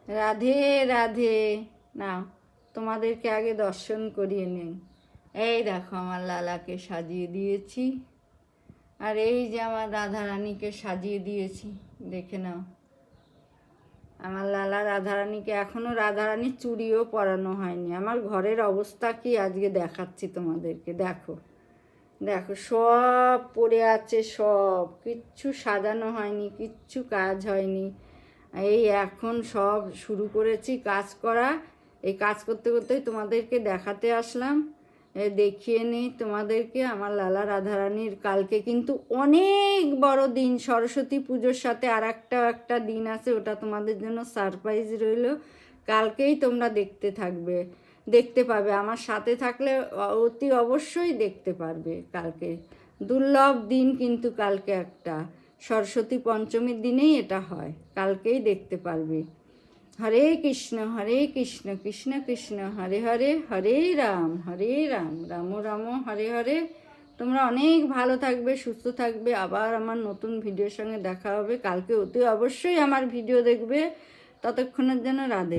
রাধে রাধে। না, তোমাদেরকে আগে দর্শন করিয়ে নেই। এই দেখো আমার লালাকে সাজিয়ে দিয়েছি, আর এই যে আমার রাধারানীকে সাজিয়ে দিয়েছি, দেখে নাও। আমার লালা রাধারানীকে এখনও রাধারানীর চুড়িও পরানো হয়নি। আমার ঘরের অবস্থা কি আজকে দেখাচ্ছি তোমাদেরকে। দেখো দেখো, সব পড়ে আছে, সব কিচ্ছু সাজানো হয়নি, কিচ্ছু কাজ হয়নি। এই এখন সব শুরু করেছি কাজ করা। এই কাজ করতে করতেই তোমাদেরকে দেখাতে আসলাম। দেখিয়ে নিই তোমাদেরকে আমার লালা রাধারানীর। কালকে কিন্তু অনেক বড় দিন, সরস্বতী পুজোর সাথে আর একটা দিন আছে, ওটা তোমাদের জন্য সারপ্রাইজ রইল। কালকেই তোমরা দেখতে পাবে। আমার সাথে থাকলে অতি অবশ্যই দেখতে পারবে কালকে। দুর্লভ দিন কিন্তু কালকে একটা সরস্বতী পঞ্চমীর দিনেই এটা হয়, কালকেই দেখতে পারবে। হরে কৃষ্ণ কৃষ্ণ কৃষ্ণ হরে হরে, হরে রাম রাম রাম হরে হরে। তোমরা অনেক ভালো থাকবে, সুস্থ থাকবে। আবার আমার নতুন ভিডিওর সঙ্গে দেখা হবে কালকে। অতি অবশ্যই আমার ভিডিও দেখবে। ততক্ষণের জন্য রাধে।